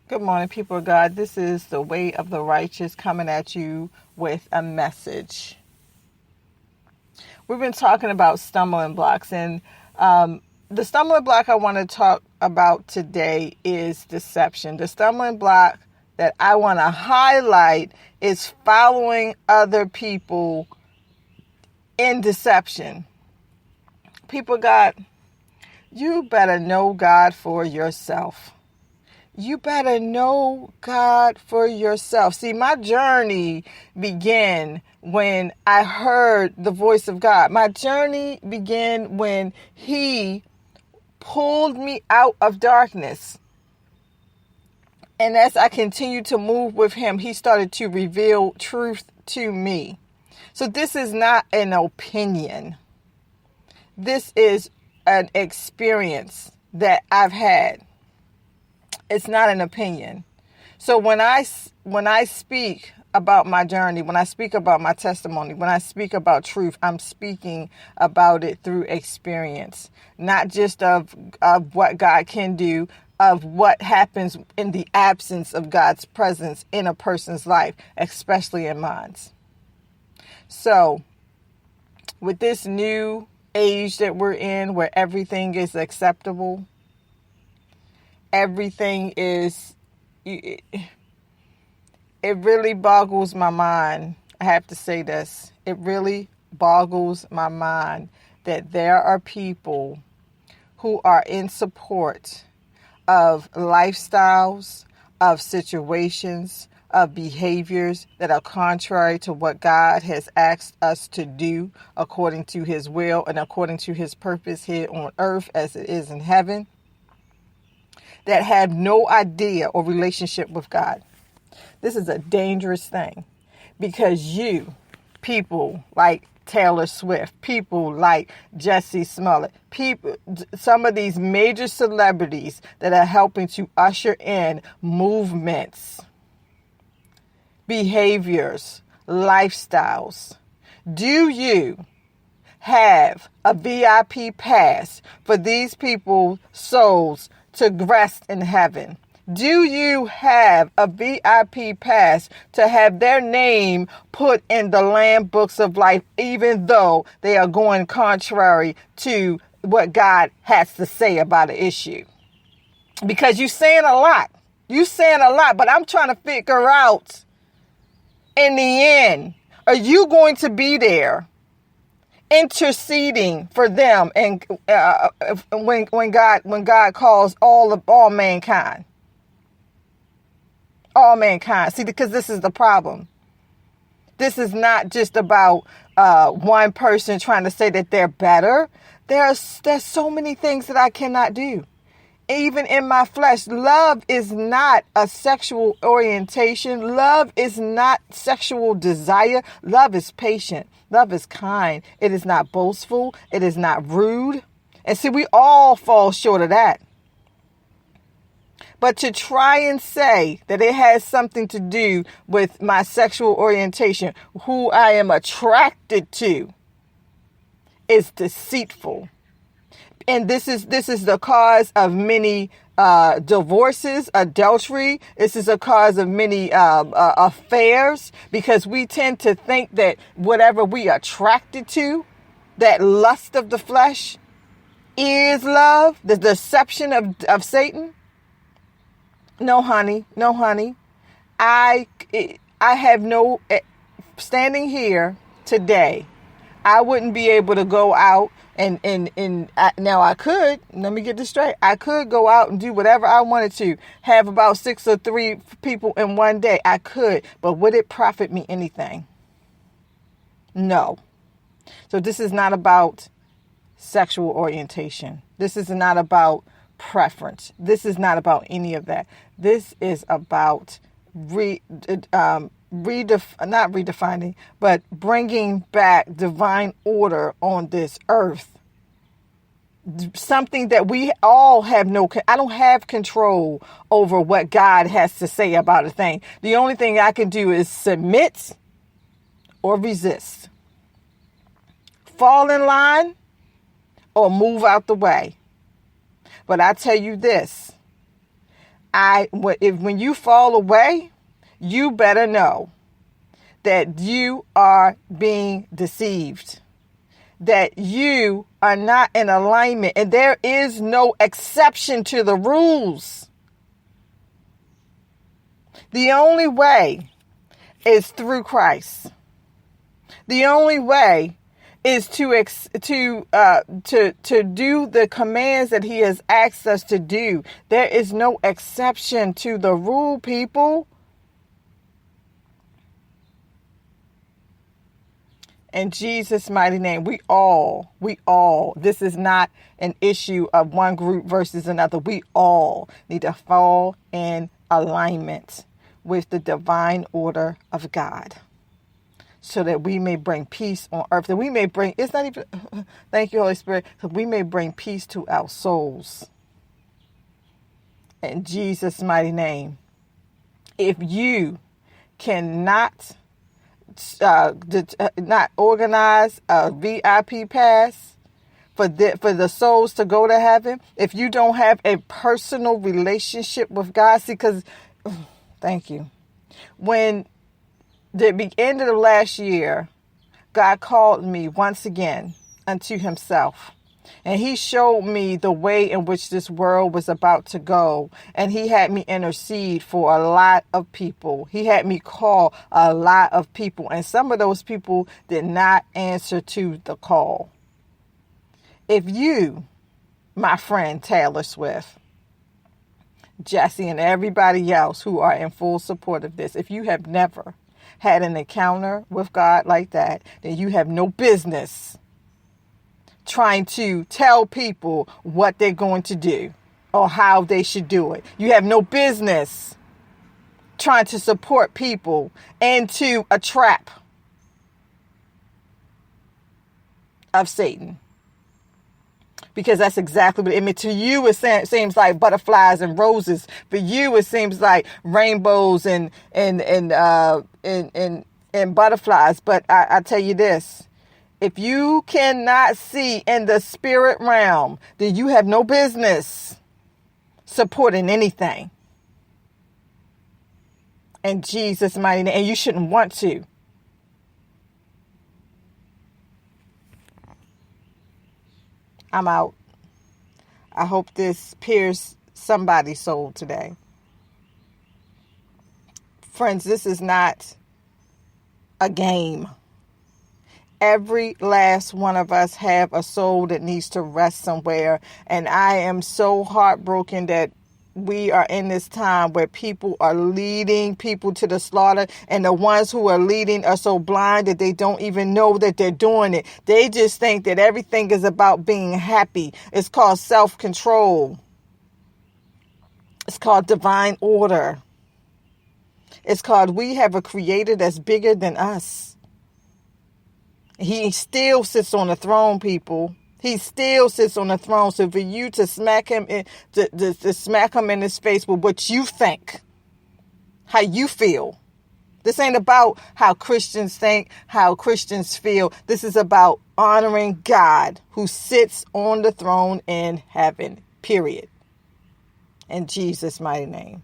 Good morning, people of God. This is the Way of the Righteous coming at you with a message. We've been talking about stumbling blocks, and the stumbling block I want to talk about today is deception. The stumbling block that I want to highlight is following other people in deception. People of God, you better know God for yourself. You better know God for yourself. See, my journey began when I heard the voice of God. My journey began when He pulled me out of darkness. And as I continued to move with Him, He started to reveal truth to me. So this is not an opinion. This is an experience that I've had. It's not an opinion. So when I speak about my journey, when I speak about my testimony, when I speak about truth, I'm speaking about it through experience, not just of what God can do, of what happens in the absence of God's presence in a person's life, especially in mine. So with this new age that we're in, where everything is acceptable, everything is, it really boggles my mind. I have to say this. It really boggles my mind that there are people who are in support of lifestyles, of situations, of behaviors that are contrary to what God has asked us to do according to His will and according to His purpose here on earth as it is in heaven, that have no idea or relationship with God. This is a dangerous thing because people like Taylor Swift, people like Jussie Smollett, some of these major celebrities that are helping to usher in movements, behaviors, lifestyles. Do you have a VIP pass for these people's souls to rest in heaven? Do you have a VIP pass to have their name put in the Lamb books of life, even though they are going contrary to what God has to say about an issue? Because you're saying a lot. But I'm trying to figure out, in the end, are you going to be there interceding for them and when God calls all mankind? All mankind. See, because this is the problem. This is not just about one person trying to say that they're better. There's so many things that I cannot do. Even in my flesh, love is not a sexual orientation. Love is not sexual desire. Love is patient. Love is kind. It is not boastful. It is not rude. And see, we all fall short of that. But to try and say that it has something to do with my sexual orientation, who I am attracted to, is deceitful. And this is the cause of many divorces, adultery. This is a cause of many affairs, because we tend to think that whatever we are attracted to, that lust of the flesh, is love, the deception of Satan. No, honey. I have no, standing here today, I wouldn't be able to go out now I could, let me get this straight. I could go out and do whatever I wanted to, have about 6 or 3 people in one day. I could, but would it profit me anything? No. So this is not about sexual orientation. This is not about preference. This is not about any of that. This is about not redefining, but bringing back divine order on this earth. Something that we all have I don't have control over what God has to say about a thing. The only thing I can do is submit or resist. Fall in line or move out the way. But I tell you this, When you fall away, you better know that you are being deceived, that you are not in alignment, and there is no exception to the rules. The only way is through Christ. The only way is to do the commands that he has asked us to do. There is no exception to the rule, people. In Jesus' mighty name, we all, this is not an issue of one group versus another. We all need to fall in alignment with the divine order of God, so that we may bring peace on earth. That we may bring, it's not even, thank you, Holy Spirit, so we may bring peace to our souls. In Jesus' mighty name. If you cannot not organize a VIP pass for the souls to go to heaven, if you don't have a personal relationship with God, see, because, thank you, when the end of the last year, God called me once again unto himself. And he showed me the way in which this world was about to go. And he had me intercede for a lot of people. He had me call a lot of people. And some of those people did not answer to the call. If you, my friend Taylor Swift, Jesse, and everybody else who are in full support of this, if you have never had an encounter with God like that, then you have no business trying to tell people what they're going to do or how they should do it. You have no business trying to support people into a trap of Satan. Because that's exactly what, I mean, to you it seems like butterflies and roses. For you it seems like rainbows and butterflies. But I tell you this, if you cannot see in the spirit realm, then you have no business supporting anything. In Jesus' mighty name. And you shouldn't want to. I'm out. I hope this pierced somebody's soul today. Friends, this is not a game. Every last one of us have a soul that needs to rest somewhere. And I am so heartbroken that we are in this time where people are leading people to the slaughter, and the ones who are leading are so blind that they don't even know that they're doing it. They just think that everything is about being happy. It's called self-control. It's called divine order. It's called we have a creator that's bigger than us. He still sits on the throne, people. He still sits on the throne. So for you to smack him to smack him in his face with what you think, how you feel. This ain't about how Christians think, how Christians feel. This is about honoring God who sits on the throne in heaven, period. In Jesus' mighty name.